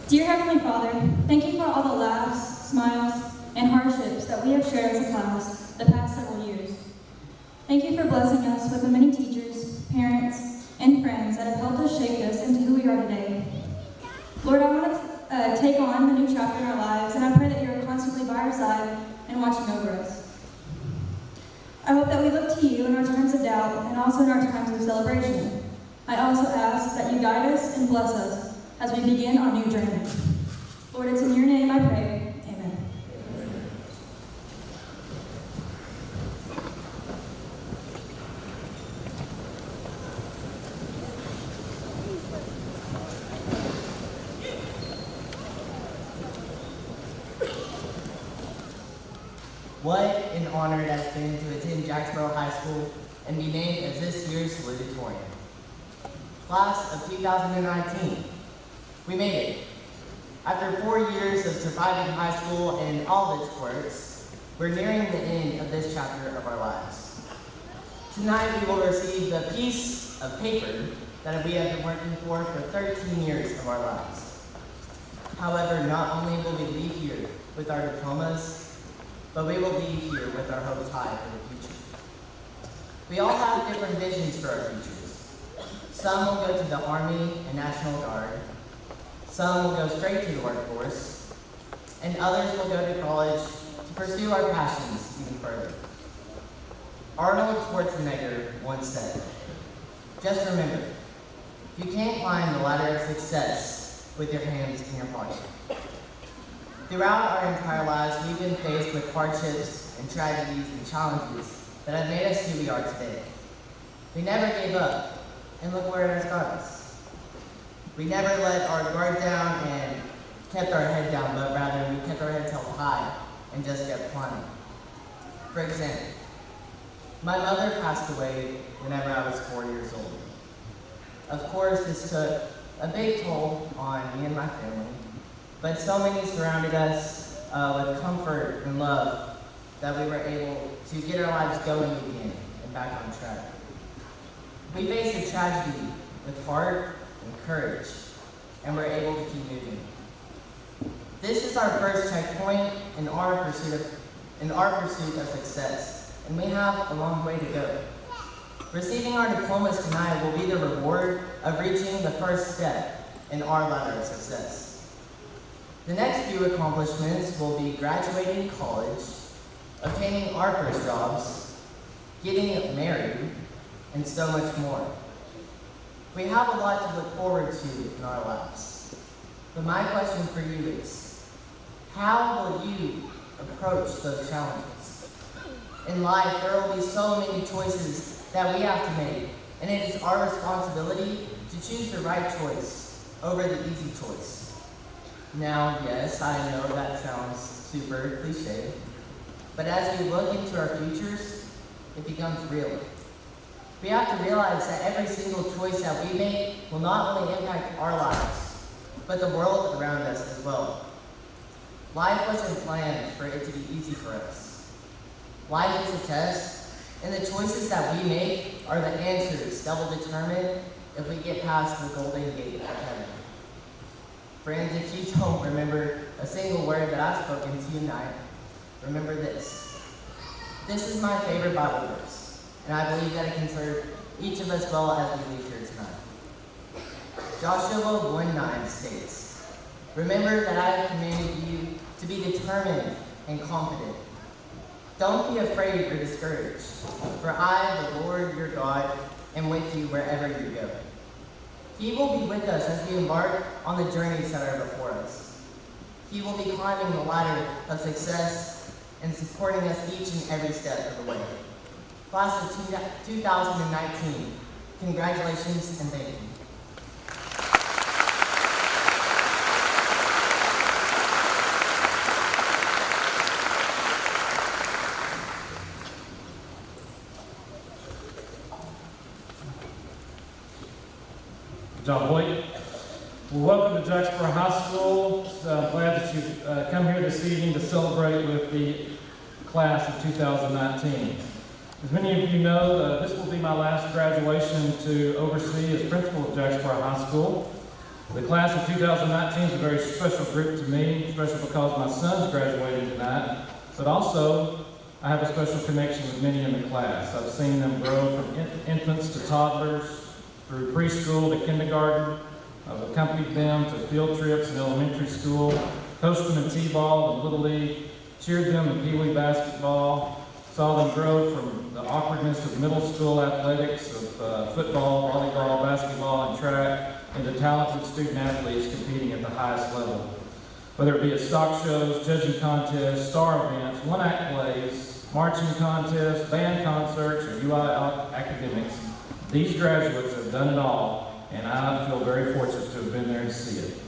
Dear Heavenly Father, thank you for all the laughs, smiles, and hardships that we have shared as a class the past several years. Thank you for blessing us with the many teachers, parents, and friends that have helped us shape us into who we are today. Lord, I want to take on the new chapter in our lives, and I pray that you are constantly by our side and watching over us. I hope that we look to you in our times of doubt and also in our times of celebration. I also ask that you guide us and bless us as we begin our new journey. Lord, it's in your name I pray. Amen. What an honor it has been to attend Jacksboro High School and be named as this year's Valedictorian. Class of 2019, we made it. After 4 years of surviving high school and all of its quirks, we're nearing the end of this chapter of our lives. Tonight we will receive the piece of paper that we have been working for 13 years of our lives. However, not only will we leave here with our diplomas, but we will leave here with our hopes high for the future. We all have different visions for our futures. Some will go to the Army and National Guard, some will go straight to the workforce, and others will go to college to pursue our passions even further. Arnold Schwarzenegger once said, "Just remember, you can't climb the ladder of success with your hands in your pocket." Throughout our entire lives, we've been faced with hardships and tragedies and challenges that have made us who we are today. We never gave up, and look where it has got us. We never let our guard down and kept our head down, but rather we kept our heads held high and just kept climbing. For example, my mother passed away whenever I was 4 years old. Of course, this took a big toll on me and my family, but so many surrounded us with comfort and love that we were able to get our lives going again and back on track. We faced a tragedy with heart and courage, and we're able to keep moving. This is our first checkpoint in our pursuit of success, and we have a long way to go. Receiving our diplomas tonight will be the reward of reaching the first step in our ladder of success. The next few accomplishments will be graduating college, obtaining our first jobs, getting married, and so much more. We have a lot to look forward to in our lives. But my question for you is, how will you approach those challenges? In life, there will be so many choices that we have to make, and it is our responsibility to choose the right choice over the easy choice. Now, yes, I know that sounds super cliche, but as we look into our futures, it becomes real. We have to realize that every single choice that we make will not only impact our lives, but the world around us as well. Life wasn't planned for it to be easy for us. Life is a test, and the choices that we make are the answers that will determine if we get past the golden gate of heaven. Friends, if you don't remember a single word that I've spoken to you tonight, remember this. This is my favorite Bible verse, and I believe that it can serve each of us well as we leave here tonight. Joshua 1:9 states, "Remember that I have commanded you to be determined and confident. Don't be afraid or discouraged, for I, the Lord your God, am with you wherever you go." He will be with us as we embark on the journeys that are before us. He will be climbing the ladder of success and supporting us each and every step of the way. Class of 2019, congratulations and thank you. John Boyd. Well, welcome to Jacksboro High School. I'm glad that you've come here this evening to celebrate with the class of 2019. As many of you know, this will be my last graduation to oversee as principal of Jacksboro High School. The class of 2019 is a very special group to me, special because my son's graduating tonight, but also I have a special connection with many in the class. I've seen them grow from infants to toddlers, through preschool to kindergarten. I've accompanied them to field trips in elementary school, coached them in t-ball and little league, cheered them in pee-wee basketball, saw them grow from the awkwardness of middle school athletics, of football, volleyball, basketball, and track, into talented student athletes competing at the highest level. Whether it be at stock shows, judging contests, star events, one-act plays, marching contests, band concerts, or UI academics, these graduates have done it all, and I feel very fortunate to have been there to see it.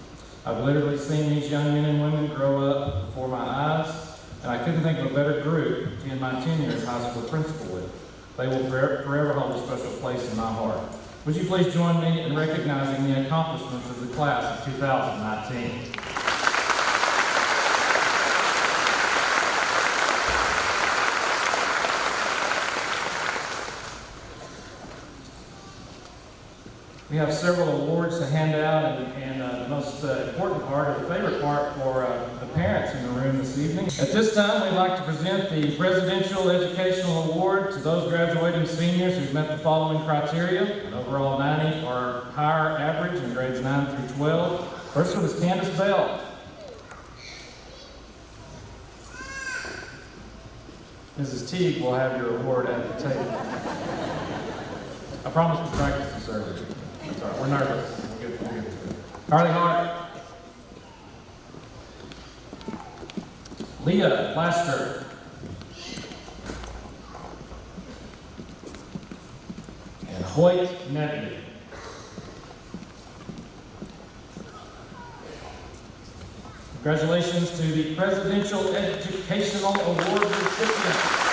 I've literally seen these young men and women grow up before my eyes, and I couldn't think of a better group to end my tenure as high school principal with. They will forever hold a special place in my heart. Would you please join me in recognizing the accomplishments of the class of 2019? We have several awards to hand out, and the most important part, or the favorite part, for the parents in the room this evening. At this time, we'd like to present the Presidential Educational Award to those graduating seniors who've met the following criteria: an overall 90 or higher average in grades 9 through 12. First one is Candace Bell. Mrs. Teague will have your award at the table. I promise to practice the surgery. Sorry, we're nervous. We'll get to it. Carly Hart. Leah Plaster. And Hoyt Nedley. Congratulations to the Presidential Educational Award recipients.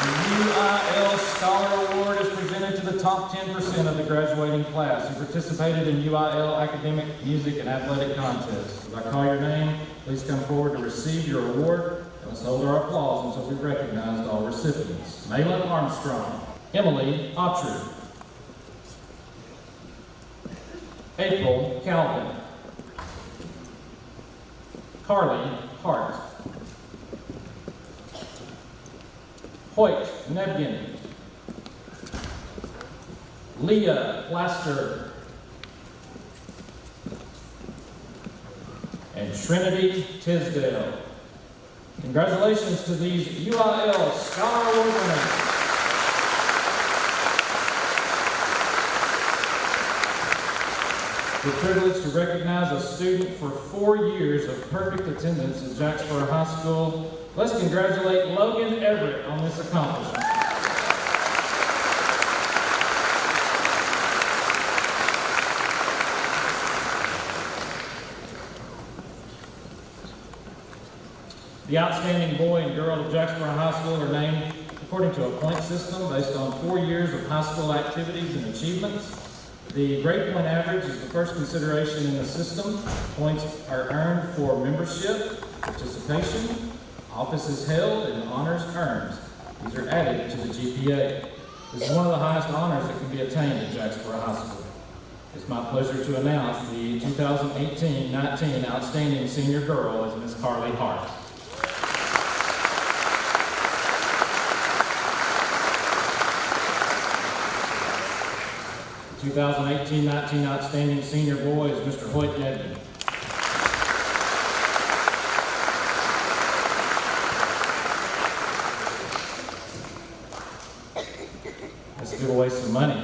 The UIL Scholar Award is presented to the top 10% of the graduating class who participated in UIL academic, music, and athletic contests. As I call your name, please come forward to receive your award, and let's hold our applause until we recognize all recipients. Malin Armstrong, Emily Autry, April Calvin, Carly Hart, Hoyt Nebgen, Leah Plaster, and Trinity Tisdale. Congratulations to these UIL Scholar Award winners. The privilege to recognize a student for 4 years of perfect attendance at Jacksboro High School. Let's congratulate Logan Everett on this accomplishment. The outstanding boy and girl of Jacksboro High School are named according to a point system based on 4 years of high school activities and achievements. The grade point average is the first consideration in the system. Points are earned for membership, participation, offices held, and honors earned. These are added to the GPA. This is one of the highest honors that can be attained at Jacksboro High School. It's my pleasure to announce the 2018-19 Outstanding Senior Girl is Miss Carly Hart. 2018-19 Outstanding Senior Boy is Mr. Hoyt Nedley. Let's give away some money.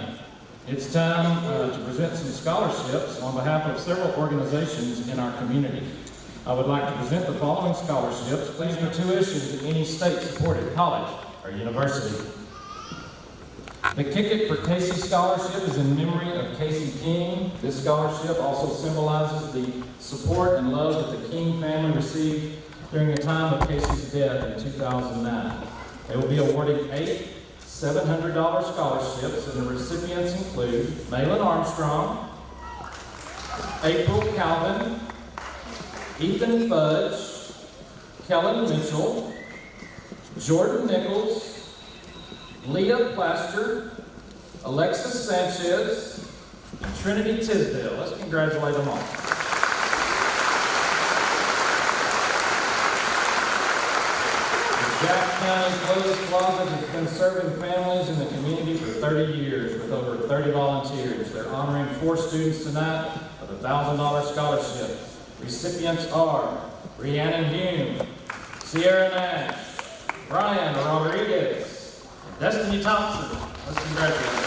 It's time to present some scholarships on behalf of several organizations in our community. I would like to present the following scholarships. Please for tuition to any state-supported college or university. The Kick It for Casey Scholarship is in memory of Casey King. This scholarship also symbolizes the support and love that the King family received during the time of Casey's death in 2009. They will be awarding 8 $700 scholarships, and the recipients include Malin Armstrong, April Calvin, Ethan Fudge, Kellen Mitchell, Jordan Nichols, Leah Plaster, Alexis Sanchez, and Trinity Tisdale. Let's congratulate them all. The Jack County Clothes Closet has been serving families in the community for 30 years with over 30 volunteers. They're honoring 4 students tonight with a $1,000 scholarship. Recipients are Rhiannon Hume, Sierra Nash, Brian Rodriguez, and Destiny Thompson. Let's congratulate them.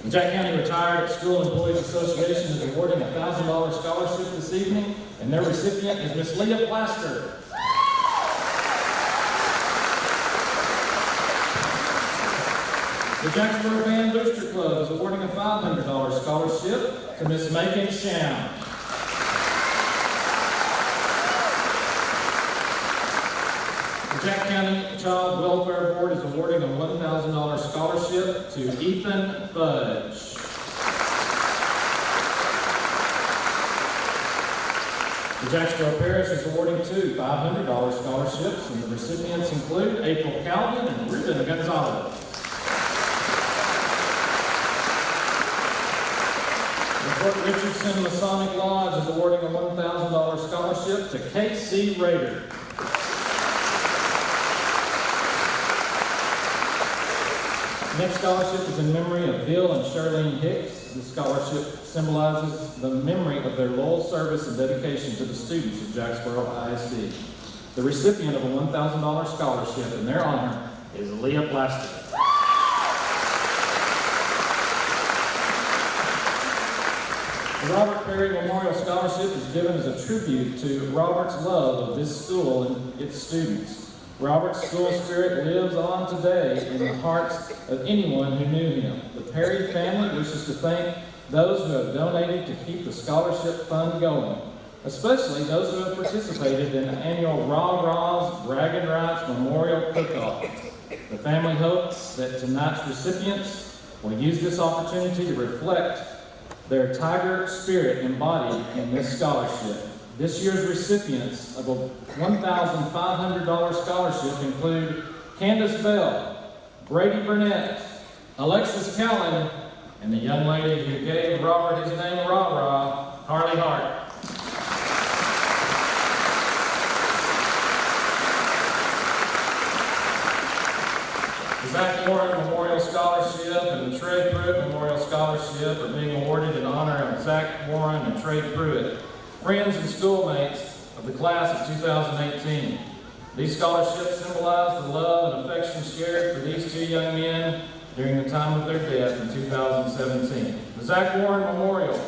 The Jack County Retired School Employees Association is awarding a $1,000 scholarship this evening, and their recipient is Miss Leah Plaster. The Jacksboro Band Booster Club is awarding a $500 scholarship to Miss Macon Sham. The Jack County Child Welfare Board is awarding a $1,000 scholarship to Ethan Fudge. The Jacksboro Parish is awarding 2 $500 scholarships, and the recipients include April Calvin and Ruben Gonzalez. The Fort Richardson Masonic Lodge is awarding a $1,000 scholarship to K.C. Rader. The next scholarship is in memory of Bill and Charlene Hicks. This scholarship symbolizes the memory of their loyal service and dedication to the students of Jacksboro ISD. The recipient of a $1,000 scholarship in their honor is Leah Plaster. The Robert Perry Memorial Scholarship is given as a tribute to Robert's love of this school and its students. Robert's school spirit lives on today in the hearts of anyone who knew him. The Perry family wishes to thank those who have donated to keep the scholarship fund going, especially those who have participated in the annual Rah-Rah's Bragging Rights Memorial Cook-Off. The family hopes that tonight's recipients will use this opportunity to reflect their tiger spirit embodied in this scholarship. This year's recipients of a $1,500 scholarship include Candace Bell, Brady Burnett, Alexis Callan, and the young lady who gave Robert his name Rah-Rah, Harley Hart. The Zach Warren Memorial Scholarship and the Trey Pruitt Memorial Scholarship are being awarded in honor of Zach Warren and Trey Pruitt, friends and schoolmates of the class of 2018. These scholarships symbolize the love and affection shared for these 2 young men during the time of their death in 2017. The Zach Warren Memorial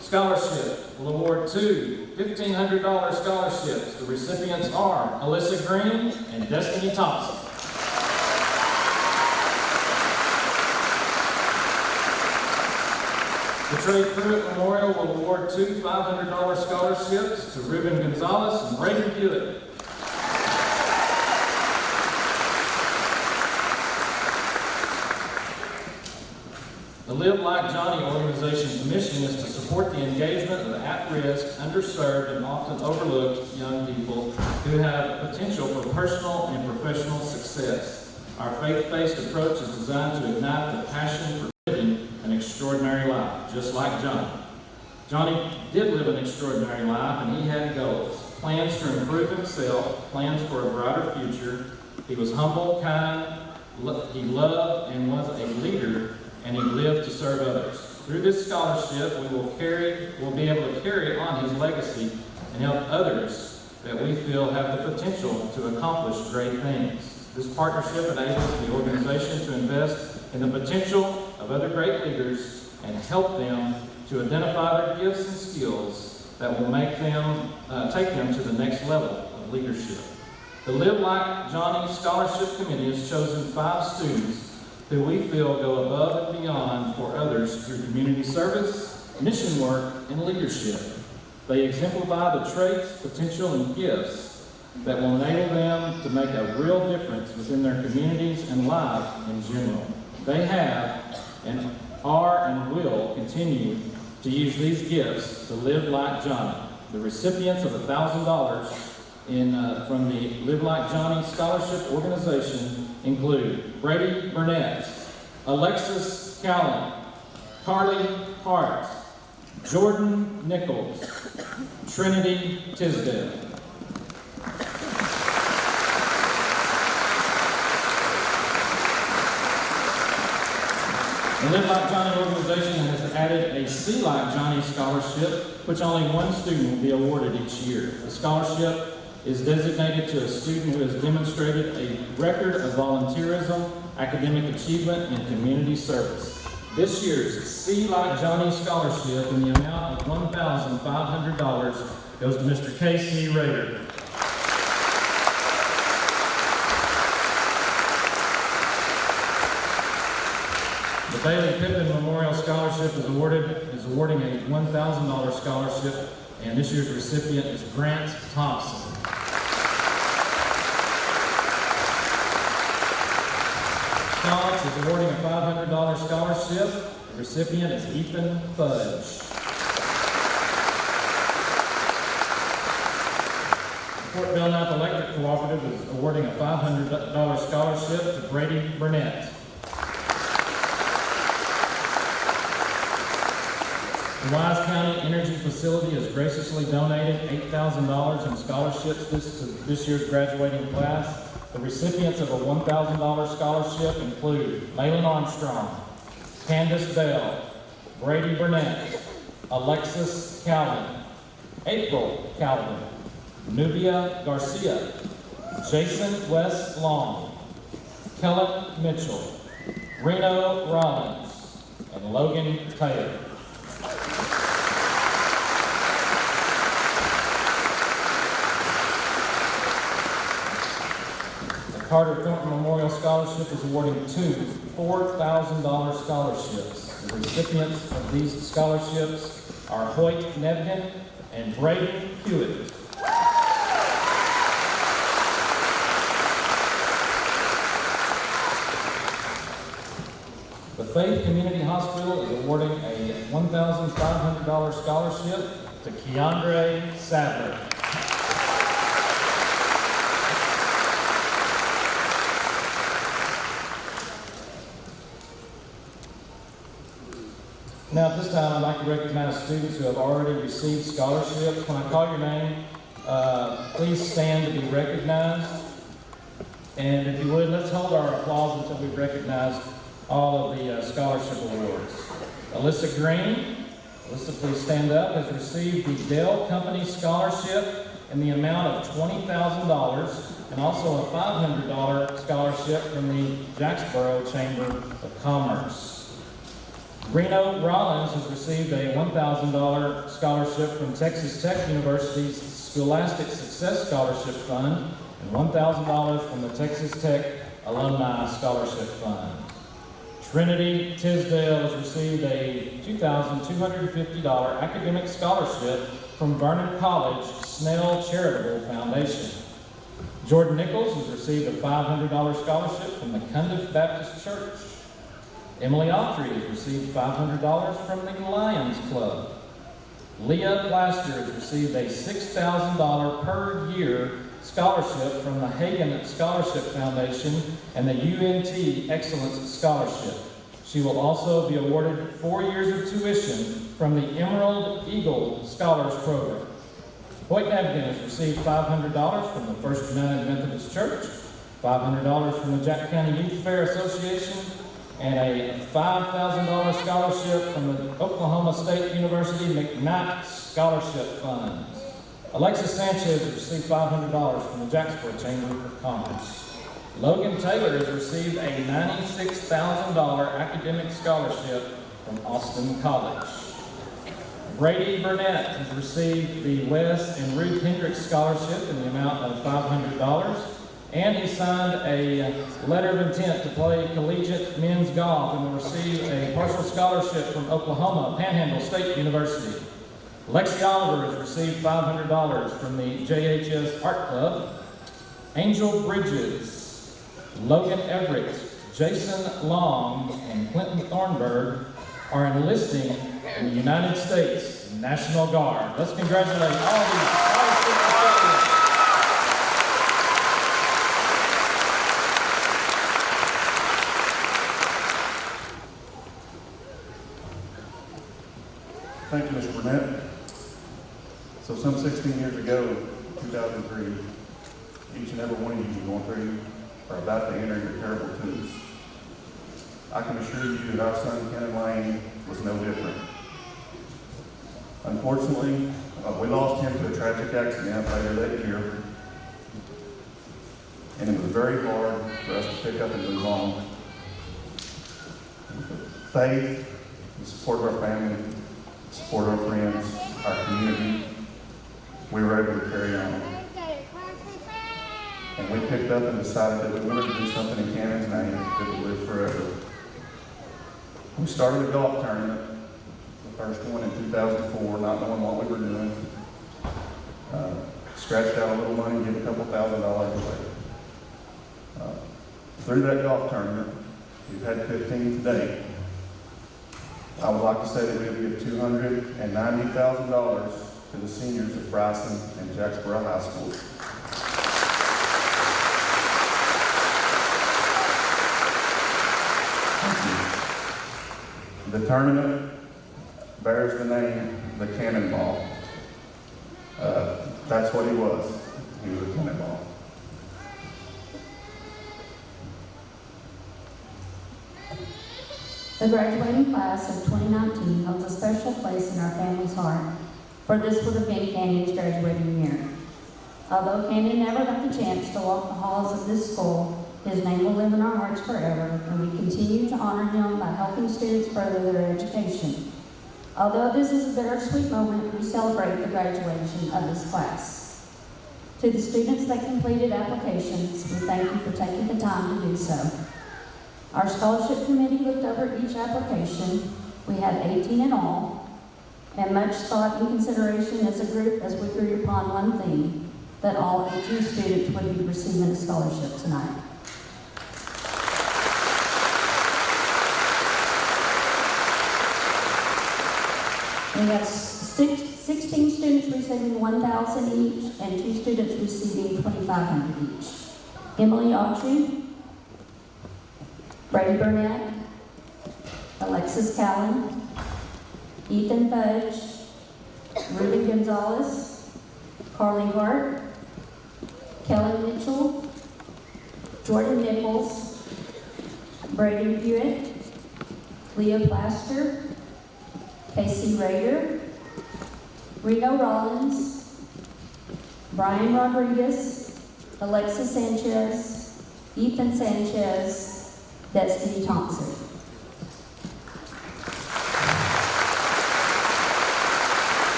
Scholarship will award 2 $1,500 scholarships. The recipients are Alyssa Green and Destiny Thompson. The Trey Pruitt Memorial will award 2 $500 scholarships to Ruben Gonzalez and Brayden Hewitt. The Live Like Johnny organization's mission is to support the engagement of at-risk, underserved, and often overlooked young people who have potential for personal and professional success. Our faith-based approach is designed to ignite the passion for living an extraordinary life, just like Johnny. Johnny did live an extraordinary life, and he had goals, plans to improve himself, plans for a brighter future. He was humble, kind, he loved and was a leader, and he lived to serve others. Through this scholarship, we will be able to carry on his legacy and help others that we feel have the potential to accomplish great things. This partnership enables the organization to invest in the potential of other great leaders and help them to identify their gifts and skills that will make them take them to the next level of leadership. The Live Like Johnny Scholarship Committee has chosen 5 students who we feel go above and beyond for others through community service, mission work, and leadership. They exemplify the traits, potential, and gifts that will enable them to make a real difference within their communities and life in general. They have and are and will continue to use these gifts to live like Johnny. The recipients of $1,000 from the Live Like Johnny Scholarship Organization include Brady Burnett, Alexis Callan, Carly Hart, Jordan Nichols, Trinity Tisdale. The Live Like Johnny organization has added a See Like Johnny scholarship, which only one student will be awarded each year. The scholarship is designated to a student who has demonstrated a record of volunteerism, academic achievement, and community service. This year's See Like Johnny scholarship in the amount of $1,500 goes to Mr. K.C. Rader. The Bailey Pittman Memorial Scholarship is awarding a $1,000 scholarship, and this year's recipient is Grant Thompson. Scott is awarding a $500 scholarship. The recipient is Ethan Fudge. Fort Belknap Electric Cooperative is awarding a $500 scholarship to Brady Burnett. The Wise County Energy Facility has graciously donated $8,000 in scholarships to this year's graduating class. The recipients of a $1,000 scholarship include Malin Armstrong, Candace Bell, Brady Burnett, Alexis Callan, April Calvin, Nubia Garcia, Jason West Long, Kellen Mitchell, Reno Rollins, and Logan Taylor. Carter Thornton Memorial Scholarship is awarding two $4,000 scholarships. The recipients of these scholarships are Hoyt Nevkin and Braden Hewitt. The Faith Community Hospital is awarding a $1,500 scholarship to Keandre Sadler. Now at this time, I'd like to recognize students who have already received scholarships. When I call your name, please stand to be recognized. And if you would, let's hold our applause until we've recognized all of the scholarship awards. Alyssa Green, Alyssa, please stand up, has received the Dell Company Scholarship in the amount of $20,000 and also a $500 scholarship from the Jacksboro Chamber of Commerce. Reno Rollins has received a $1,000 scholarship from Texas Tech University's Scholastic Success Scholarship Fund and $1,000 from the Texas Tech Alumni Scholarship Fund. Trinity Tisdale has received a $2,250 academic scholarship from Vernon College Snell Charitable Foundation. Jordan Nichols has received a $500 scholarship from the Cundiff Baptist Church. Emily Autry has received $500 from the Lions Club. Leah Plaster has received a $6,000 per year scholarship from the Hagen Scholarship Foundation and the UNT Excellence Scholarship. She will also be awarded 4 years of tuition from the Emerald Eagle Scholars Program. Hoyt Nevkin has received $500 from the First United Methodist Church, $500 from the Jack County Youth Fair Association, and a $5,000 scholarship from the Oklahoma State University McKnight Scholarship Funds. Alexis Sanchez has received $500 from the Jacksboro Chamber of Commerce. Logan Taylor has received a $96,000 academic scholarship from Austin College. Brady Burnett has received the Wes and Ruth Hendricks Scholarship in the amount of $500. And he signed a letter of intent to play collegiate men's golf and will receive a partial scholarship from Oklahoma Panhandle State University. Lexi Oliver has received $500 from the JHS Art Club. Angel Bridges, Logan Everett, Jason Long, and Clinton Thornburg are enlisting in the United States National Guard. Let's congratulate all these recipients. Thank you, Mr. Burnett. So some 16 years ago, 2003, each and every one of you going through are about to enter your terrible twos. I can assure you that our son, Kenan Lane, was no different. Unfortunately, we lost him to a tragic accident later that year, and it was very hard for us to pick up and move on. Faith, the support of our family, support our friends, our community, we were able to carry on. And we picked up and decided that we wanted to do something in Kenan's name that would live forever. We started a golf tournament, the first one in 2004, not knowing what we were doing. Scratched out a little money and gave a couple $1,000 away. Through that golf tournament, we've had 15 to date. I would like to say that we would give $290,000 to the seniors at Bryson and Jacksboro High School. The tournament bears the name the Cannonball. That's what he was. He was a cannonball. The graduating class of 2019 holds a special place in our family's heart, for this would have been Cannon's graduating year. Although Cannon never got the chance to walk the halls of this school, his name will live in our hearts forever, and we continue to honor him by helping students further their education. Although this is a bittersweet moment, we celebrate the graduation of this class. To the students that completed applications, we thank you for taking the time to do so. Our scholarship committee looked over each application. We had 18 in all, and much thought and consideration as a group as we agreed upon one thing, that all 18 students would be receiving a scholarship tonight. We have 16 students receiving $1,000 each and 2 students receiving $2,500 each. Emily Autry, Brady Burnett, Alexis Callan, Ethan Fudge, Ruben Gonzalez, Carly Hart, Kelly Mitchell, Jordan Nichols, Brady Hewitt, Leah Plaster, Casey Rader, Reno Rollins, Brian Rodriguez, Alexis Sanchez, Ethan Sanchez, Destiny Thompson.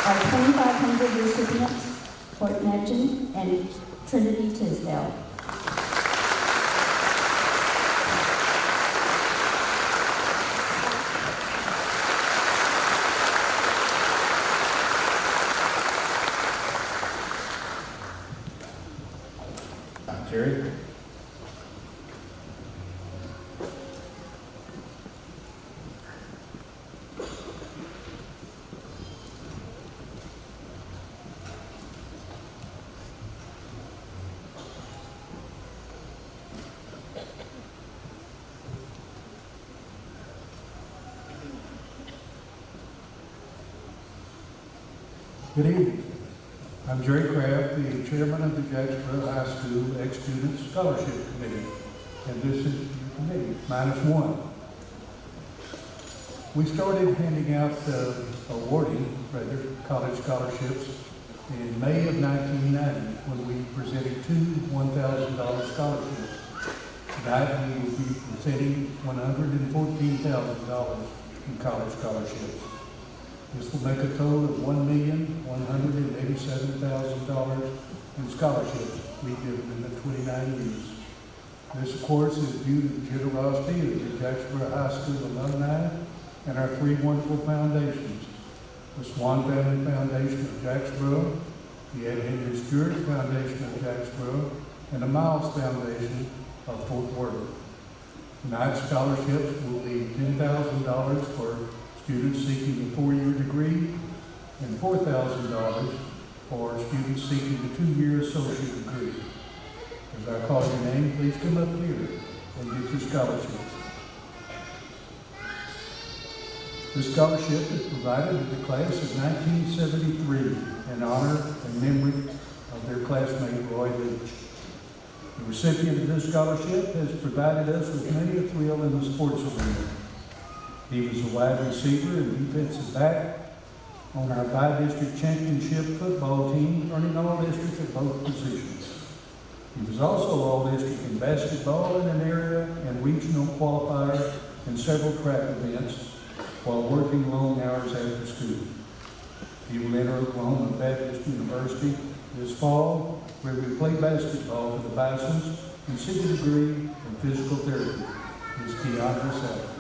Our 2,500 recipients, Fort Netchin and Trinity Tisdale. Jerry? Good evening. I'm Jerry Craft, the chairman of the Jacksboro High School Ex-Student Scholarship Committee, and this is your committee, -1. We started handing out, college scholarships in May of 1990 when we presented 2 $1,000 scholarships. Tonight we will be presenting $114,000 in college scholarships. This will make a total of $1,187,000 in scholarships we given in the 29 years. This, of course, is due to the generosity of the Jacksboro High School alumni and our 3 wonderful foundations: the Swan Family Foundation of Jacksboro, the Ed Henry Stewart Foundation of Jacksboro, and the Miles Foundation of Fort Worth. Tonight's scholarships will be $10,000 for students seeking a 4-year degree and $4,000 for students seeking a 2-year associate degree. As I call your name, please come up here and get your scholarships. This scholarship is provided to the class of 1973 in honor and memory of their classmate Roy Leach. The recipient of this scholarship has provided us with many a thrill in the sports arena. He was a wide receiver and defensive back on our bi-district championship football team, earning all-district at both positions. He was also all-district in basketball in an area and regional qualifier in several track events while working long hours after school. He will enter Oklahoma Baptist University this fall, where we play basketball for the Bisons and seek a degree in physical therapy. Ms. Keandra Savage.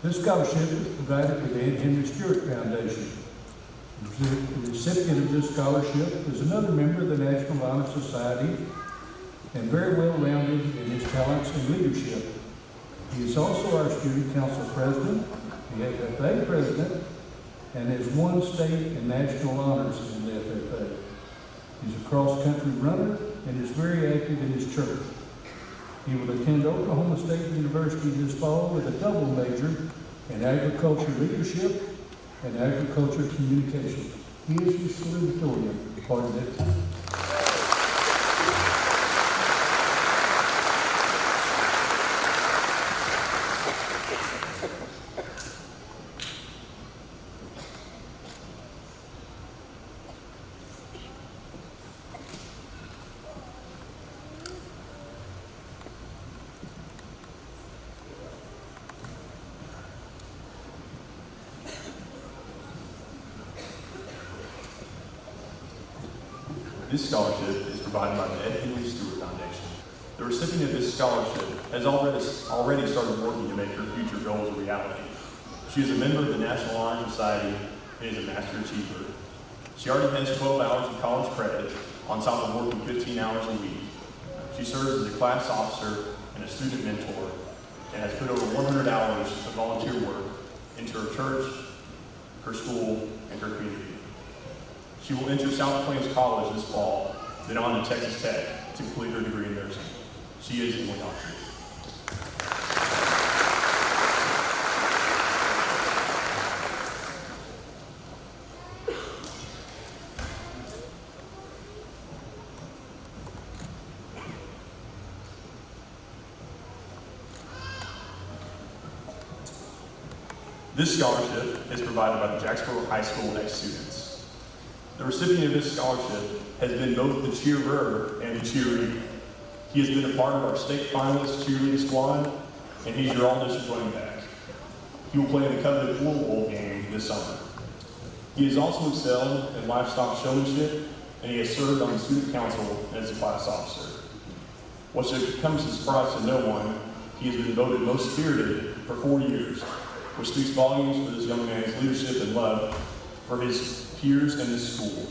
This scholarship is provided by the Henry Stewart Foundation. The recipient of this scholarship is another member of the National Honor Society and very well-rounded in his talents and leadership. He is also our student council president, the FFA president, and has won state and national honors in the FFA. He's a cross-country runner and is very active in his church. He will attend Oklahoma State University this fall with a double major in agriculture leadership and agriculture communication. He is your salutatorian. Pardon it. This scholarship is provided by the Ed Henry Stewart Foundation. The recipient of this scholarship has already started working to make her future goals a reality. She is a member of the National Honor Society and is a master achiever. She already has 12 hours of college credit on top of working 15 hours a week. She serves as a class officer and a student mentor and has put over 100 hours of volunteer work into her church, her school, and her community. She will enter South Plains College this fall, then on to Texas Tech to complete her degree in nursing. She is a doctor. This scholarship is provided by the Jacksboro High School ex-students. The recipient of this scholarship has been both the cheerer and the cheerleader. He has been a part of our state finalist cheerleading squad, and he's your all-district running back. He will play in the coveted Pool Bowl game this summer. He has also excelled in livestock showmanship, and he has served on the student council as a class officer. What should come as a surprise to no one, he has been voted most spirited for 4 years, which speaks volumes for this young man's leadership and love for his peers and his school.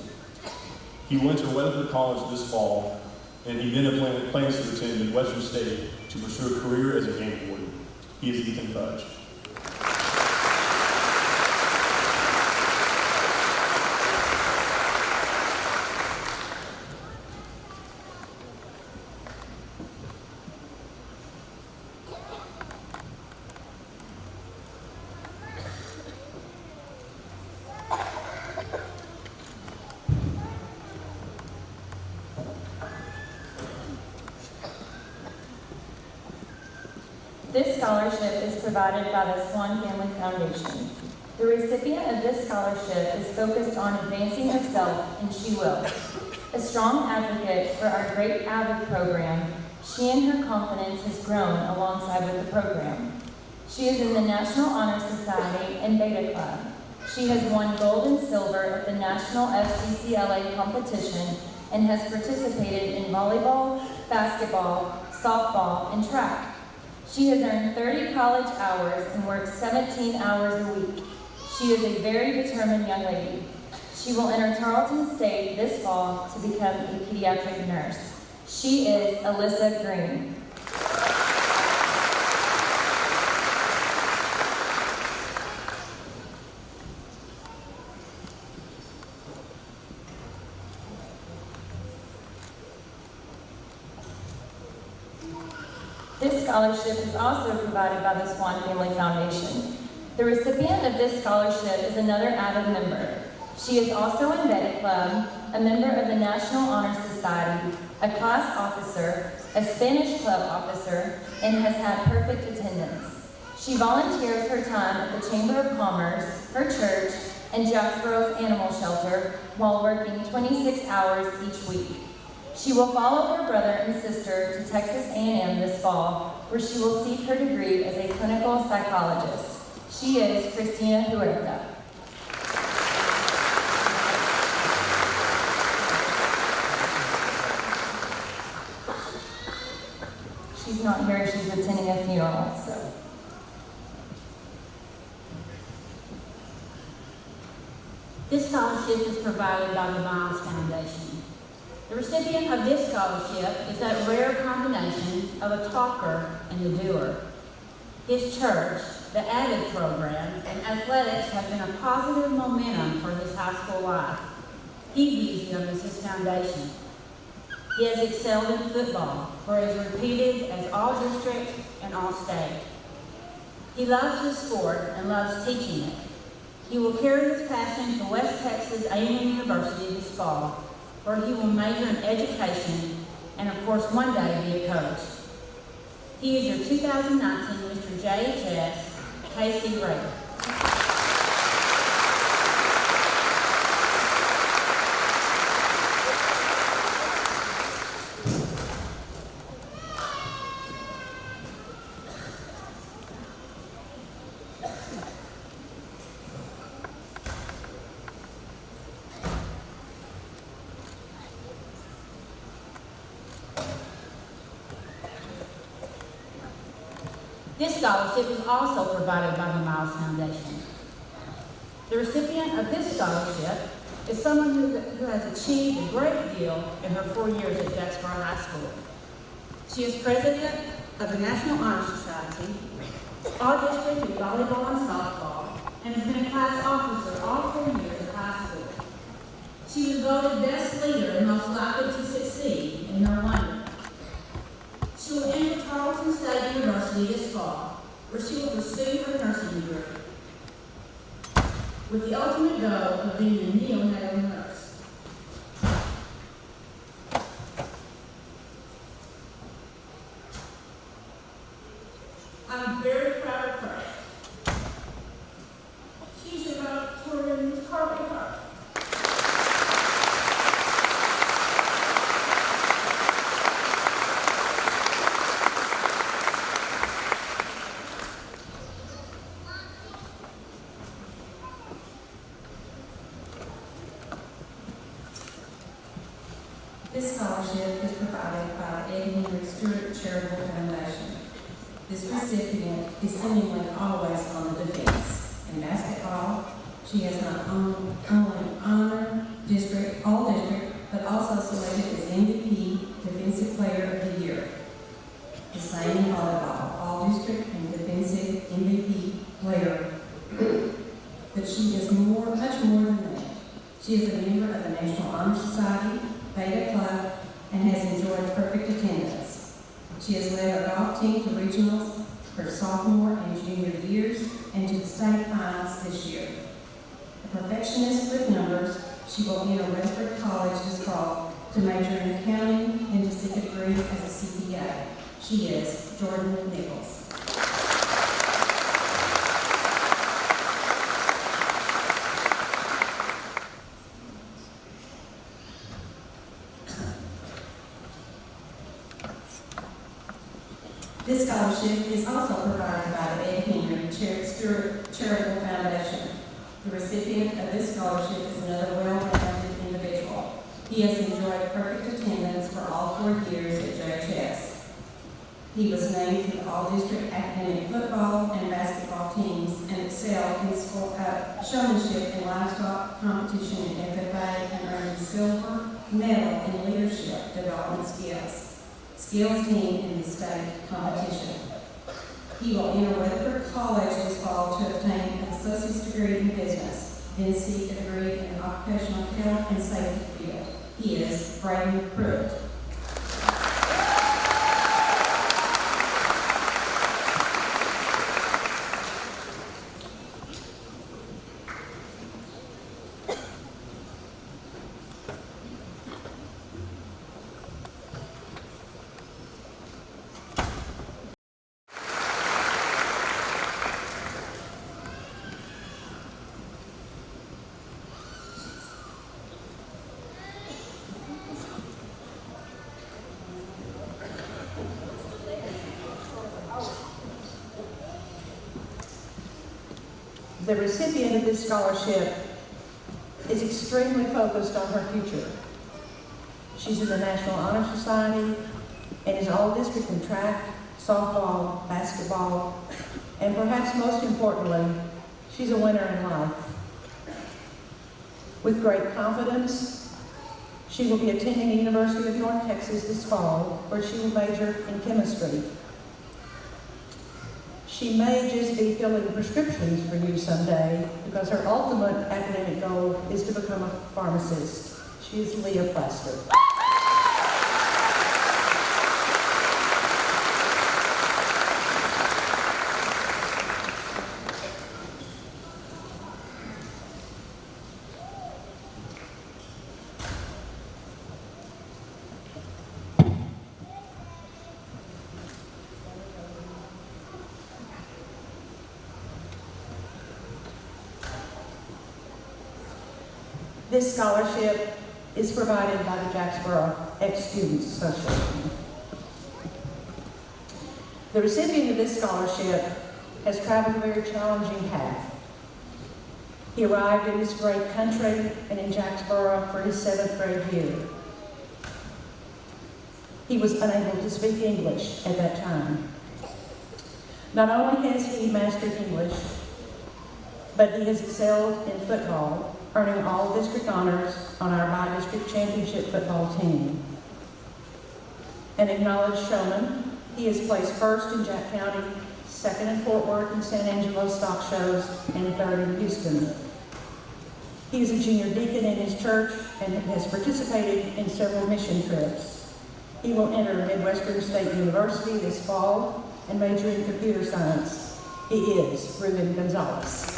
He will enter Weatherford College this fall, and he then plans to attend in Western State to pursue a career as a game warden. He is Ethan Fudge. This scholarship is provided by the Swan Family Foundation. The recipient of this scholarship is focused on advancing herself, and she will. A strong advocate for our great AVID program, she and her confidence has grown alongside with the program. She is in the National Honor Society and Beta Club. She has won gold and silver at the National FCCLA competition and has participated in volleyball, basketball, softball, and track. She has earned 30 college hours and works 17 hours a week. She is a very determined young lady. She will enter Tarleton State this fall to become a pediatric nurse. She is Alyssa Green. This scholarship is also provided by the Swan Family Foundation. The recipient of this scholarship is another avid member. She is also in Beta Club, a member of the National Honor Society, a class officer, a Spanish club officer, and has had perfect attendance. She volunteers her time at the Chamber of Commerce, her church, and Jacksboro's animal shelter while working 26 hours each week. She will follow her brother and sister to Texas A&M this fall, where she will seek her degree as a clinical psychologist. She is Christina Huerta. She's not here, she's attending a funeral, so. This scholarship is provided by the Miles Foundation. The recipient of this scholarship is that rare combination of a talker and a doer. His church, the AVID program, and athletics have been a positive momentum for his high school life. He views them as his foundation. He has excelled in football, where he is repeated as all-district and all-state. He loves his sport and loves teaching it. He will carry his passion to West Texas A&M University this fall, where he will major in education and, of course, one day be a coach. He is your 2019 Mr. JHS, Casey Ray. This scholarship is also provided by the Miles Foundation. The recipient of this scholarship is someone who has achieved a great deal in her 4 years at Jacksboro High School. She is president of the National Honor Society, all-district in volleyball and softball, and has been a class officer all 4 years of high school. She was voted best leader and most likely to succeed in her wonder. She will enter Tarleton State University this fall, where she will pursue her nursing degree, with the ultimate goal of being a neonatal nurse. I'm very proud of her. She's a valedictorian with Carly Hart. This scholarship is provided by the Eddie Henry Stewart Charitable Foundation. This recipient is seemingly always on the defense. In basketball, she has not only honor district, all district, but also selected as MVP Defensive Player of the Year. The same in volleyball, all district and defensive MVP player. But she is much more than that. She is a member of the National Honor Society, Beta Club, and has enjoyed perfect attendance. She has led our golf team to regionals her sophomore and junior years and to the state finals this year. A perfectionist with numbers, she will enter Westbrook College this fall to major in accounting and to seek a degree as a CPA. She is Jordan Nichols. This scholarship is also provided by the Eddie Henry Stewart Charitable Foundation. The recipient of this scholarship is another well-rounded individual. He has enjoyed perfect attendance for all 4 years at JHS. He was named to the all-district academic football and basketball teams and excelled in showmanship in livestock competition at FFA and earned a silver medal in leadership development skills team in the state competition. He will enter Weatherford College this fall to obtain an associate's degree in business, then seek a degree in occupational health and safety field. He is Braden Pruitt. The recipient of this scholarship is extremely focused on her future. She's in the National Honor Society and is all-district in track, softball, basketball, and perhaps most importantly, she's a winner in life. With great confidence, she will be attending the University of North Texas this fall, where she will major in chemistry. She may just be filling prescriptions for you someday, because her ultimate academic goal is to become a pharmacist. She is Leah Plaster. This scholarship is provided by the Jacksboro Ex-Students Association. The recipient of this scholarship has traveled a very challenging path. He arrived in this great country and in Jacksboro for his 7th grade year. He was unable to speak English at that time. Not only has he mastered English, but he has excelled in football, earning all district honors on our bi-district championship football team. An acknowledged showman, he has placed first in Jack County, second in Fort Worth and San Angelo stock shows, and third in Houston. He is a junior deacon in his church and has participated in several mission trips. He will enter Midwestern State University this fall and major in computer science. He is Ruben Gonzalez.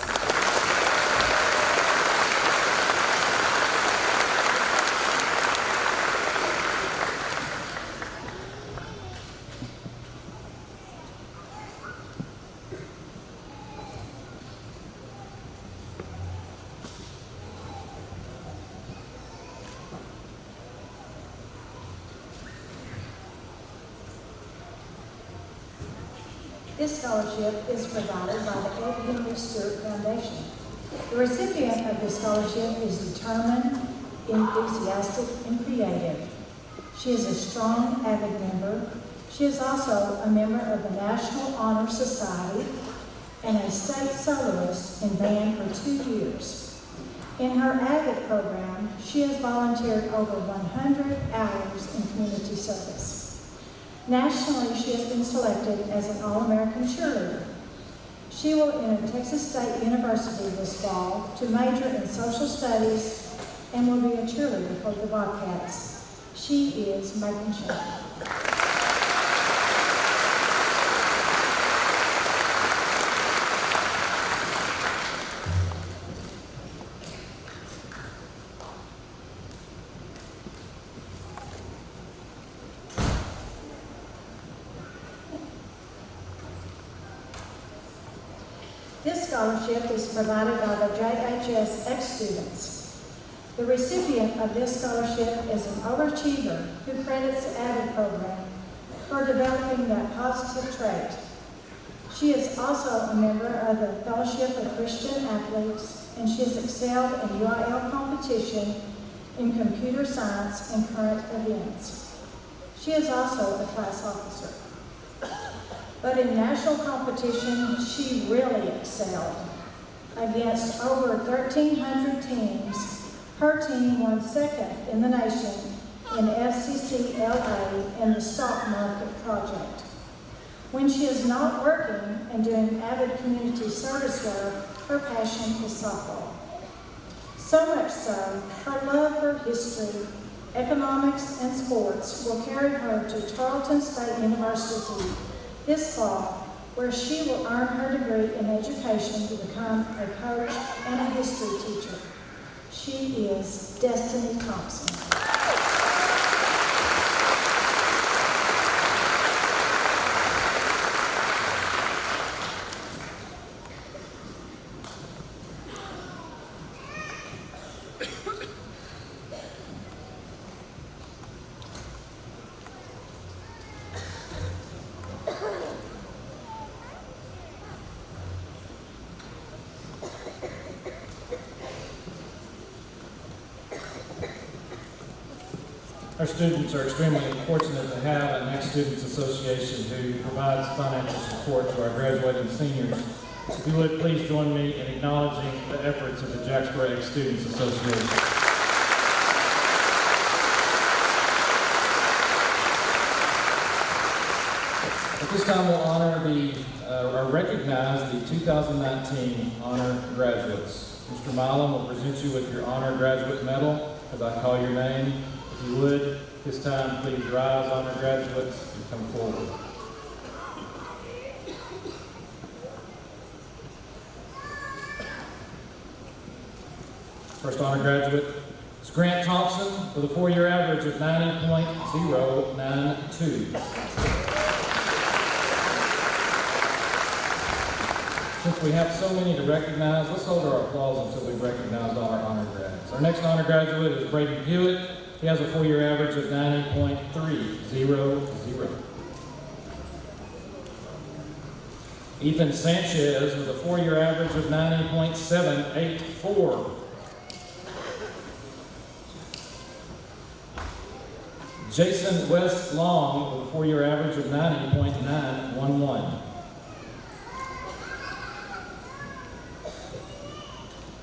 This scholarship is provided by the Ed Henry Stewart Foundation. The recipient of this scholarship is determined, enthusiastic, and creative. She is a strong, avid member. She is also a member of the National Honor Society and a state soloist in band for 2 years. In her avid program, she has volunteered over 100 hours in community service. Nationally, she has been selected as an All-American cheerleader. She will enter Texas State University this fall to major in social studies and will be a cheerleader for the Bobcats. She is Megan Schaefer. This scholarship is provided by the JHS Ex-Students. The recipient of this scholarship is an overachiever who credits the AVID program for developing that positive trait. She is also a member of the Fellowship of Christian Athletes, and she has excelled in UIL competition in computer science and current events. She is also a class officer. But in national competition, she really excelled. Against over 1,300 teams, her team won second in the nation in FCCLA in the stock market project. When she is not working and doing avid community service work, her passion is softball. So much so, her love for history, economics, and sports will carry her to Tarleton State University this fall, where she will earn her degree in education to become a coach and a history teacher. She is Destiny Thompson. Our students are extremely fortunate to have an Next Students Association who provides financial support to our graduating seniors. If you would, please join me in acknowledging the efforts of the Jacksboro Students Association. At this time, we'll honor or recognize the 2019 honor graduates. Mr. Milam will present you with your honor graduate medal as I call your name. If you would, this time, please rise, honor graduates, and come forward. First honor graduate is Grant Thompson with a 4-year average of 90.092. Since we have so many to recognize, let's hold our applause until we've recognized all our honor grads. Our next honor graduate is Braden Hewitt. He has a 4-year average of 90.300. Ethan Sanchez with a 4-year average of 90.784. Jason West Long with a 4-year average of 90.911.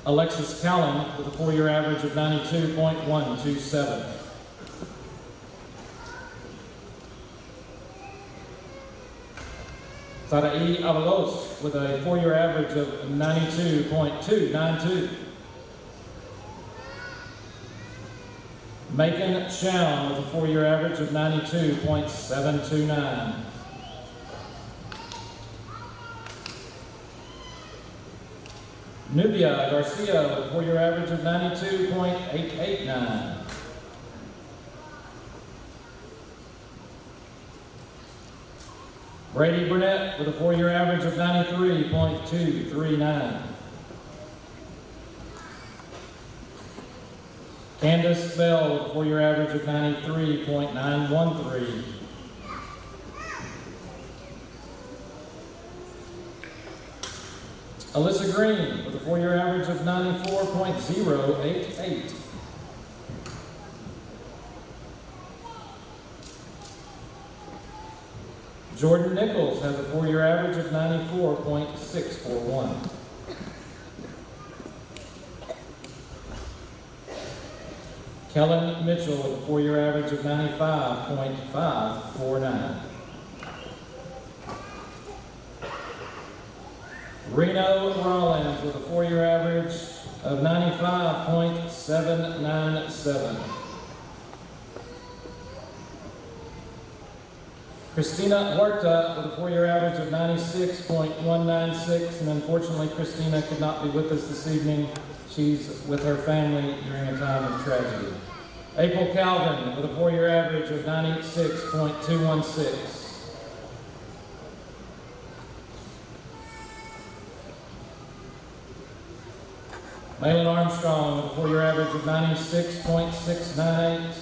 Alexis Callan with a 4-year average of 92.127. Saraí Avalos with a 4-year average of 92.292. Macon Shown with a 4-year average of 92.729. Nubia Garcia with a 4-year average of 92.889. Brady Burnett with a 4-year average of 93.239. Candace Bell with a 4-year average of 93.913. Alyssa Green with a 4-year average of 94.088. Jordan Nichols has a 4-year average of 94.641. Kellen Mitchell with a 4-year average of 95.549. Reno Rollins with a 4-year average of 95.797. Christina Huerta with a 4-year average of 96.196, and unfortunately Christina could not be with us this evening. She's with her family during a time of tragedy. April Calvin with a 4-year average of 96.216. Malin Armstrong with a 4-year average of 96.698.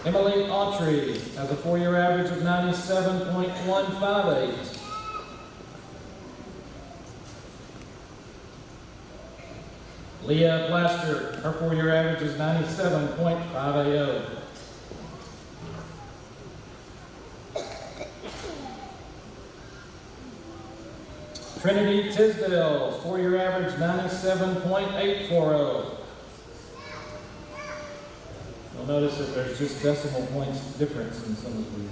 Emily Autry has a 4-year average of 97.158. Leah Blaster, her 4-year average is 97.580. Trinity Tisdale's 4-year average 97.840. You'll notice that there's just decimal points difference in some of these.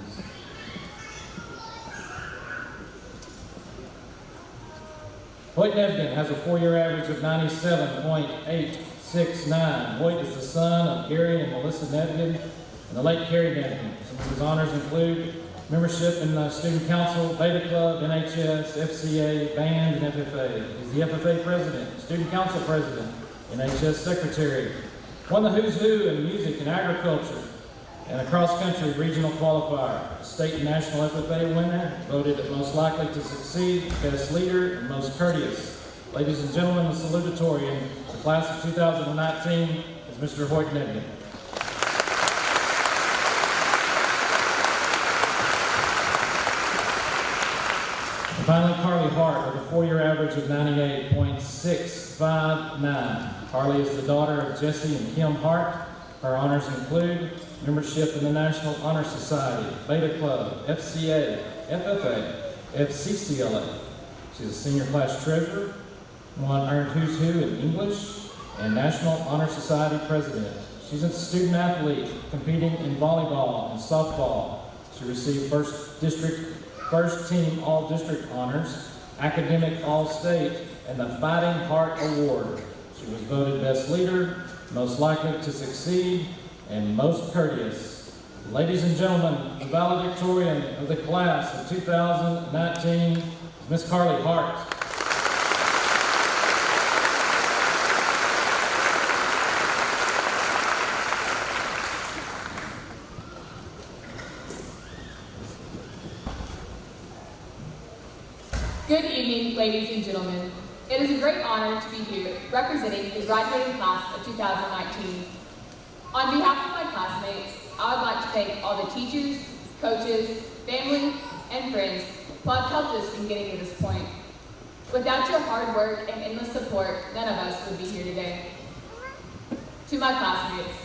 Hoyt Nevkin has a 4-year average of 97.869. Hoyt is the son of Gary and Melissa Nevkin and the late Carrie Nevkin. Some of his honors include membership in the Student Council, Beta Club, NHS, FCA, Band, and FFA. He's the FFA President, Student Council President, NHS Secretary. Won the Who's Who in Music and Agriculture, and a cross-country regional qualifier. State and national FFA winner, voted most likely to succeed, best leader, and most courteous. Ladies and gentlemen, the salutatorian, the class of 2019 is Mr. Hoyt Nevkin. And finally, Carly Hart with a 4-year average of 98.659. Carly is the daughter of Jesse and Kim Hart. Her honors include membership in the National Honor Society, Beta Club, FCA, FFA, FCCLA. She's a senior class treasurer, earned Who's Who in English, and National Honor Society president. She's a student athlete competing in volleyball and softball. She received first team all-district honors, academic all-state, and the Fighting Heart Award. She was voted best leader, most likely to succeed, and most courteous. Ladies and gentlemen, the valedictorian of the class of 2019 is Miss Carly Hart. Good evening, ladies and gentlemen. It is a great honor to be here representing the graduating class of 2019. On behalf of my classmates, I would like to thank all the teachers, coaches, family, and friends who have helped us in getting to this point. Without your hard work and endless support, none of us would be here today. To my classmates,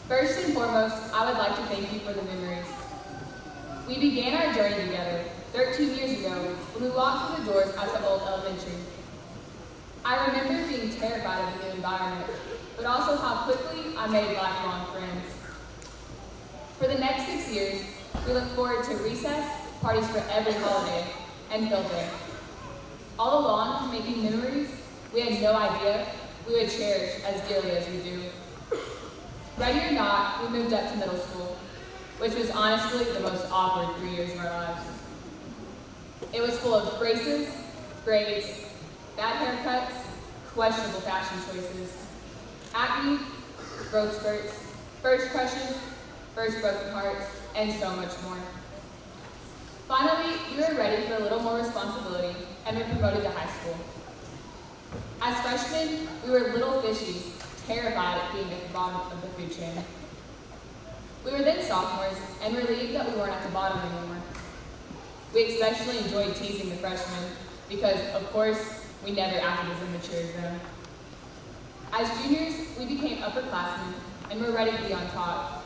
first and foremost, I would like to thank you for the memories. We began our journey together 13 years ago when we walked through the doors at the old elementary. I remember being terrified of the new environment, but also how quickly I made lifelong friends. For the next 6 years, we look forward to recess, parties for every holiday, and field day. All along, making memories we had no idea we would cherish as dearly as we do. Ready or not, we moved up to middle school, which was honestly the most awkward 3 years of our lives. It was full of braces, braids, bad haircuts, questionable fashion choices, acne, growth spurts, first crushes, first broken hearts, and so much more. Finally, we were ready for a little more responsibility and were promoted to high school. As freshmen, we were little fishies, terrified at being at the bottom of the food chain. We were then sophomores and relieved that we weren't at the bottom anymore. We especially enjoyed teasing the freshmen because, of course, we never acted as immature as them. As juniors, we became upperclassmen and were ready to be on top.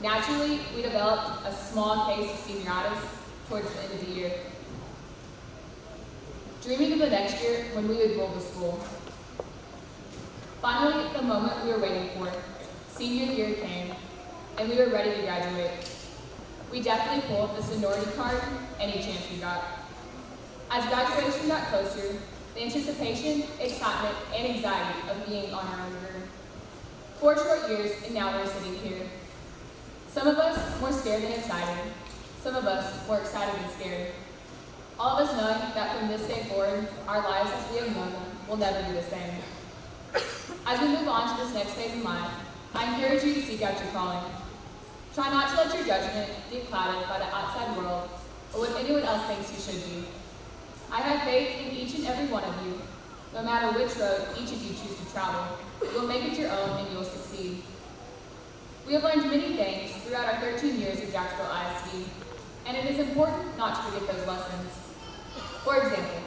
Naturally, we developed a small case of senioritis towards the end of the year. Dreaming of the next year when we would roll the school. Finally, the moment we were waiting for, senior year came, and we were ready to graduate. We definitely pulled the seniority card any chance we got. As graduation got closer, the anticipation, excitement, and anxiety of being on our own grew. 4 short years, and now we're sitting here. Some of us more scared than excited. Some of us more excited than scared. All of us knowing that from this day forward, our lives as we have known them will never be the same. As we move on to this next phase in life, I encourage you to seek out your calling. Try not to let your judgment be clouded by the outside world or what anyone else thinks you should be. I have faith in each and every one of you. No matter which road each of you choose to travel, you'll make it your own and you'll succeed. We have learned many things throughout our 13 years at Jacksboro ISD, and it is important not to forget those lessons. For example,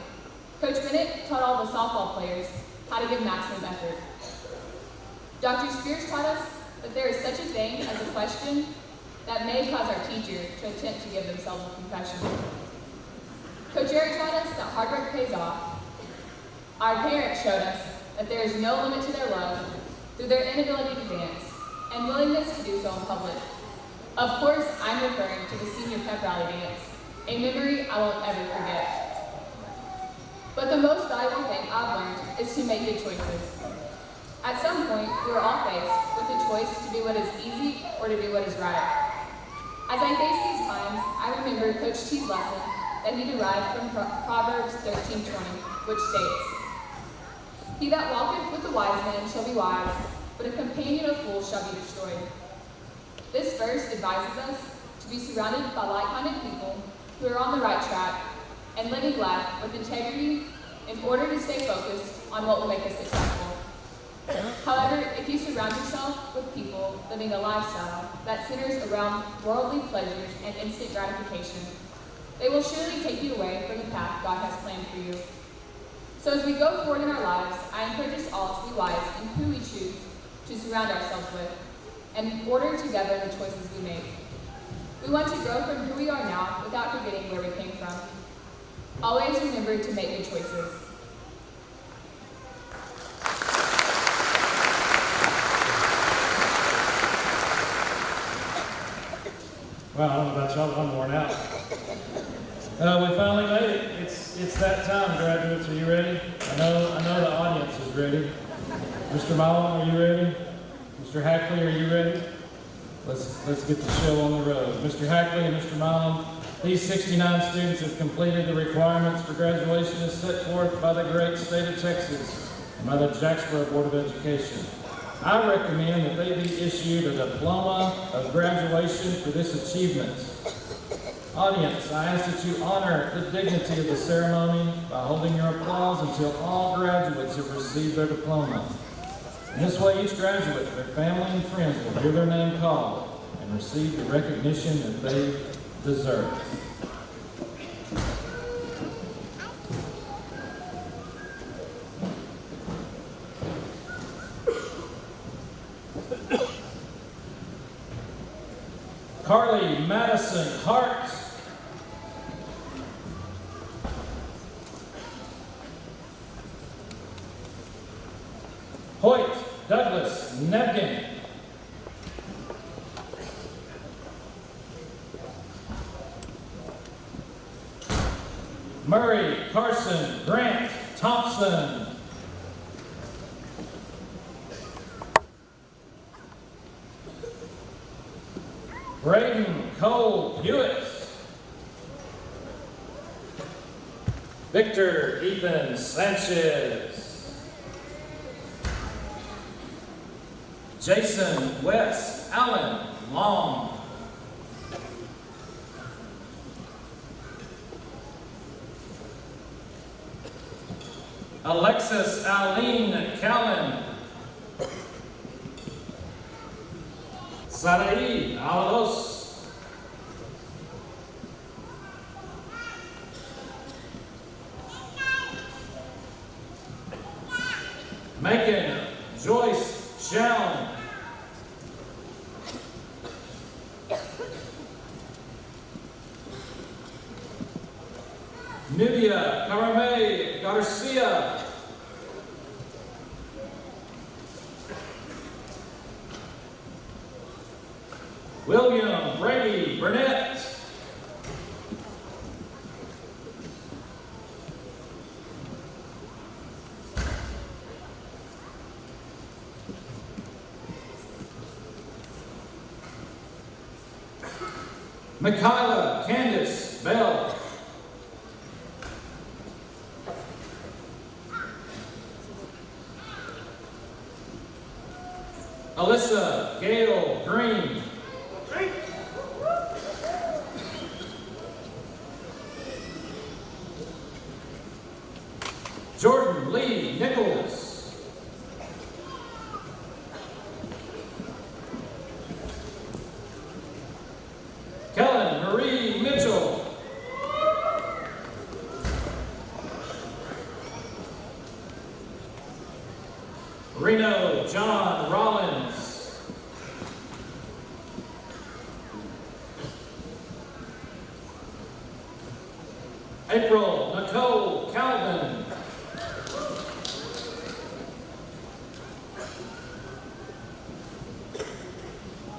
Coach Bennett taught all the softball players how to give maximum effort. Dr. Spears taught us that there is such a thing as a question that may cause our teacher to attempt to give themselves a confession. Coach Eric taught us that hard work pays off. Our parents showed us that there is no limit to their love through their inability to dance and willingness to do so in public. Of course, I'm referring to the senior pep rally dance, a memory I won't ever forget. But the most valuable thing I've learned is to make good choices. At some point, we were all faced with the choice to do what is easy or to do what is right. As I face these times, I remember Coach T's lesson that he derived from Proverbs 13:20, which states, "He that walketh with the wise man shall be wise, but a companion of fools shall be destroyed." This verse advises us to be surrounded by like-minded people who are on the right track and living life with integrity in order to stay focused on what will make us successful. However, if you surround yourself with people living a lifestyle that centers around worldly pleasures and instant gratification, they will surely take you away from the path God has planned for you. So as we go forward in our lives, I encourage us all to be wise in who we choose to surround ourselves with and order together the choices we make. We want to grow from who we are now without forgetting where we came from. Always remember to make good choices. Well, I don't know about y'all, I'm worn out. We finally made it. It's that time, graduates. Are you ready? I know the audience is ready. Mr. Mullen, are you ready? Mr. Hackley, are you ready? Let's get the show on the road. Mr. Hackley and Mr. Mullen, these 69 students have completed the requirements for graduation as set forth by the great state of Texas and by the Jacksboro Board of Education. I recommend that they be issued a diploma of graduation for this achievement. Audience, I ask that you honor the dignity of the ceremony by holding your applause until all graduates have received their diploma. In this way, each graduate, their family and friends will hear their name called and receive the recognition that they deserve. Carly Madison Hart. Hoyt Douglas Nevkin. Murray Carson Grant Thompson. Braden Cole Hewitt. Victor Ethan Sanchez. Jason Wes Allen Long. Alexis Aline Callan. Sarai Avalos. Macon Joyce Chown. Nubia Carame Garcia. William Brady Burnett. Michaela Candace Bell. Alyssa Gail Green. Jordan Lee Nichols. Kellen Marie Mitchell. April Nicole Calvin.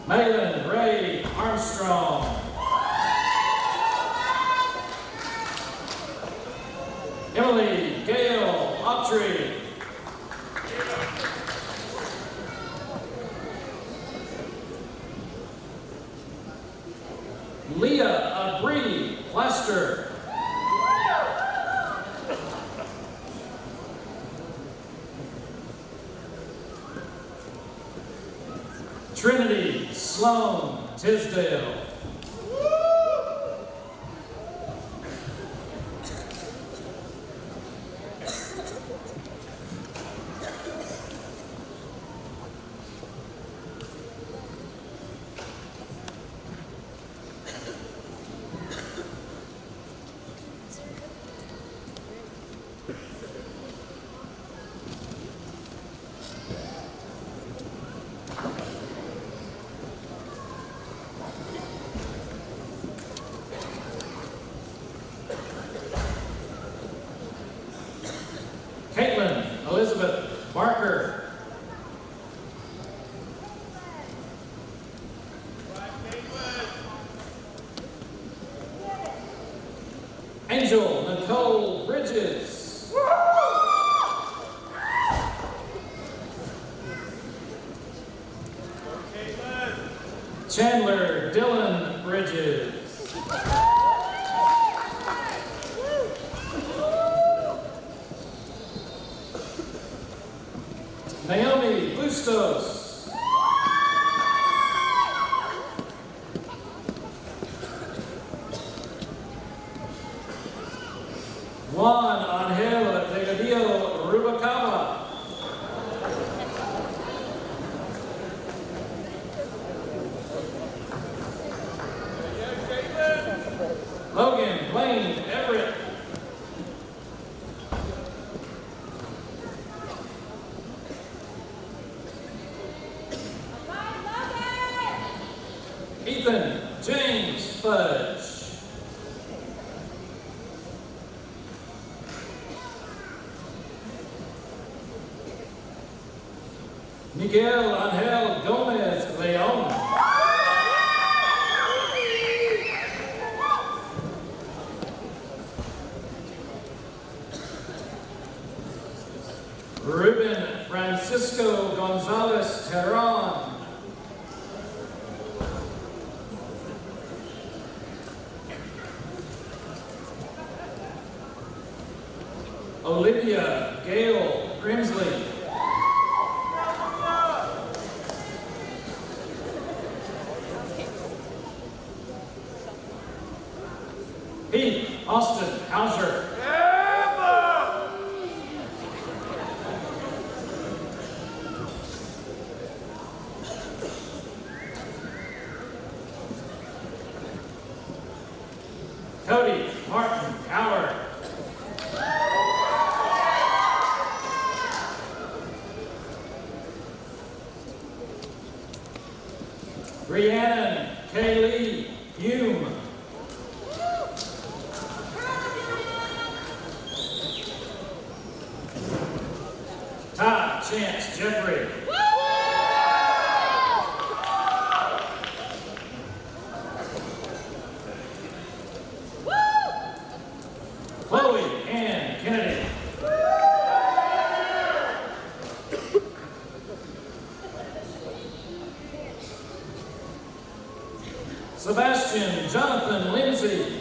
Malin Ray Armstrong. Emily Gail Autry. Leah Bree Lester. Trinity Sloan Tisdale. Caitlin Elizabeth Barker. Angel Nicole Bridges. Chandler Dylan Bridges. Naomi Bustos. Juan Angel Delgadillo Rubalcaba. Logan Blaine Everett. Ethan James Fudge. Miguel Angel Gomez Leon. Ruben Francisco Gonzalez Terran. Olivia Gail Grimsley. Pete Austin Hauser. Cody Martin Howard. Rhiannon Kaylee Hume. Todd Chance Jeffrey. Chloe Ann Kennedy. Sebastian Jonathan Lindsay.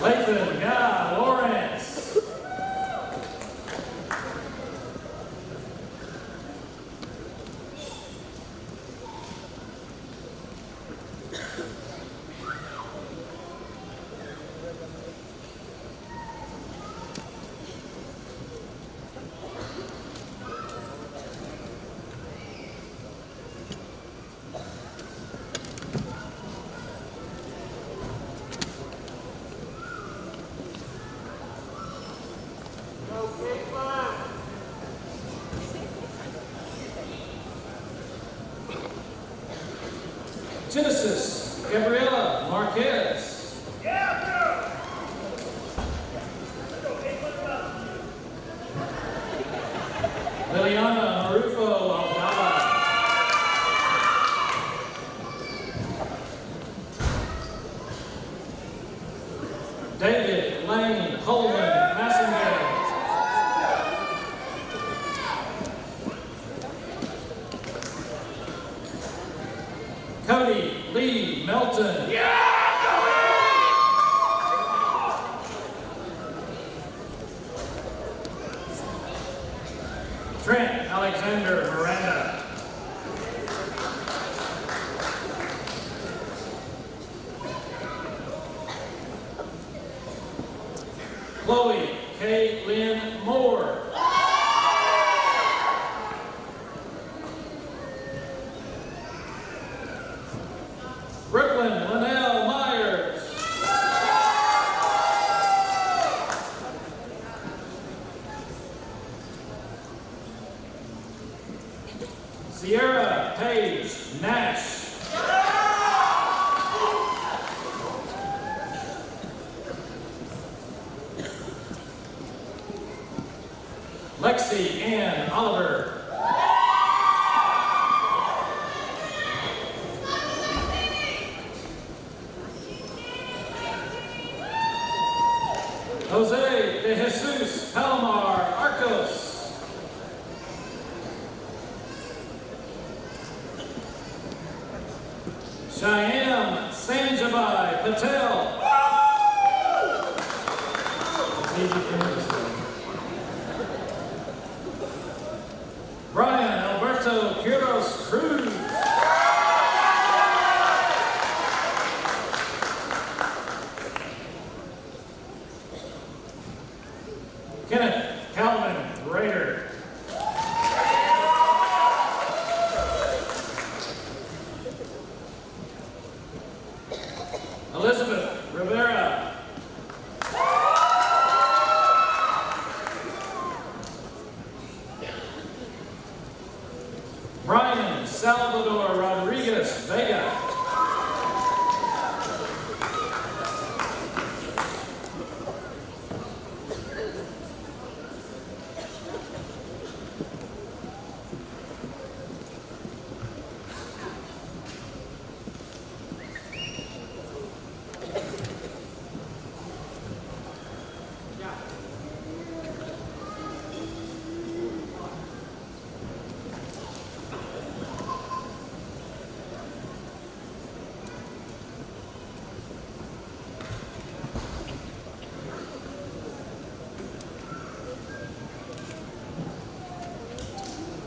Lathan Guy Lawrence. Genesis Gabriela Marquez. Liliana Marufo Abdallah. David Lane Holman Massinger. Cody Lee Melton. Trent Alexander Miranda. Chloe K. Lynn Moore. Brooklyn Linnell Myers. Sierra Paige Nash. Lexi Ann Oliver. Jose de Jesus Palomar Arcos. Cheyenne Sanjabai Patel. It's easy for me to say. Brian Alberto Quiros Cruz. Kenneth Calvin Rader. Elizabeth Rivera. Brian Salvador Rodriguez Vega.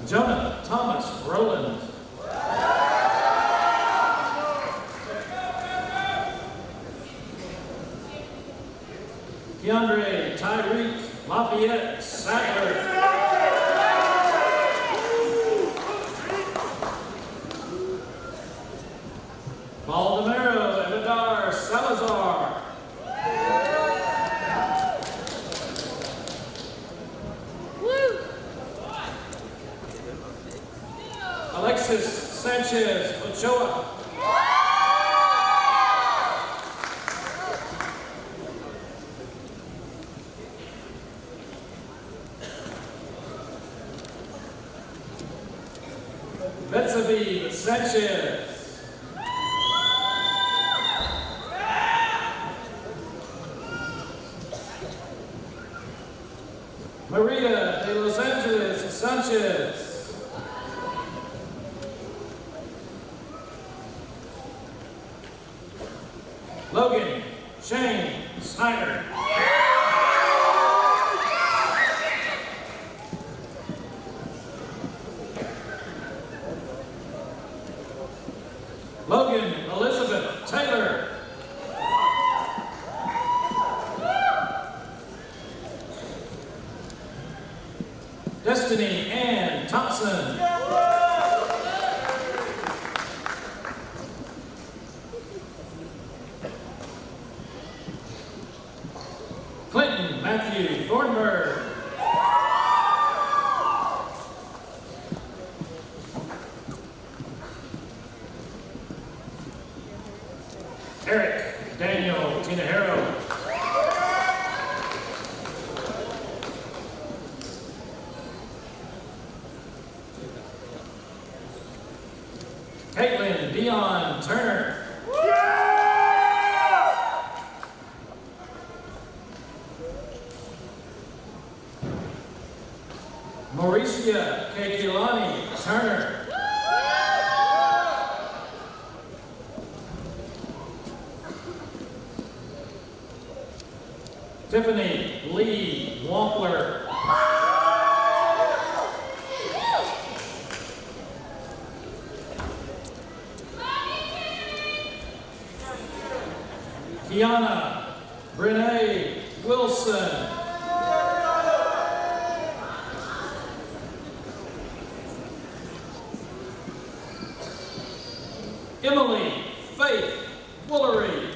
Jonah Thomas Rowland. Keandre Tyreek Lafayette Sackler. Baldemero Evidar Salazar. Alexis Sanchez Ochoa. Betsabe Sanchez. Maria de Los Angeles Sanchez. Logan Shane Snyder. Logan Elizabeth Taylor. Destiny Ann Thompson. Clinton Matthew Thornburg. Leon Turner. Mauricia Kekelani Turner. Tiffany Lee Wampler. Kiana Brene Wilson. Emily Faith Woolery.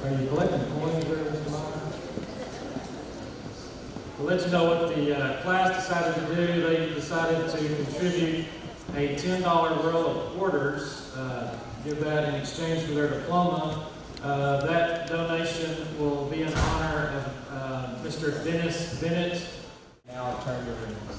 Are you collecting coins there, Mr. Meyer? To let you know what the class decided to do, they decided to contribute a $10 roll of quarters, give that in exchange for their diploma. That donation will be in honor of Mr. Dennis Bennett. Now I'll turn your rings.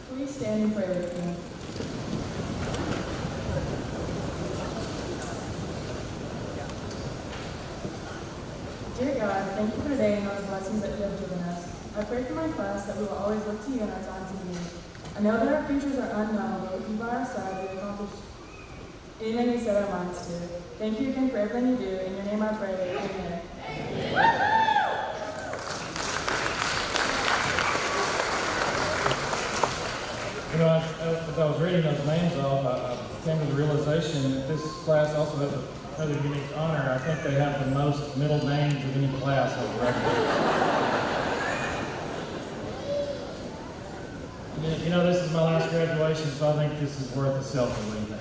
Please stand and pray with me. Dear God, thank you for today and all the blessings that you have given us. I pray for my class that we will always look to you in our times of need. I know that our futures are unknown, but with you by our side, we accomplish anything we set our minds to. Thank you again for everything you do. In your name I pray. Amen. You know, as I was reading those names off, I came to the realization that this class also has another unique honor. I think they have the most middle names of any class on the record. You know, this is my last graduation, so I think this is worth a selfie with me.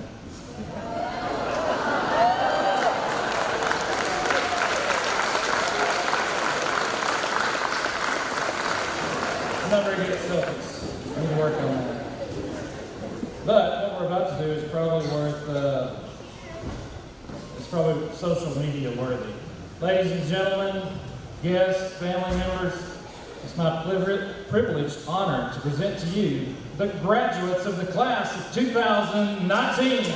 I'm not very good at selfies. I need to work on that. But what we're about to do is probably worth, it's probably social media worthy. Ladies and gentlemen, guests, family members, it's my privileged honor to present to you the graduates of the class of 2019.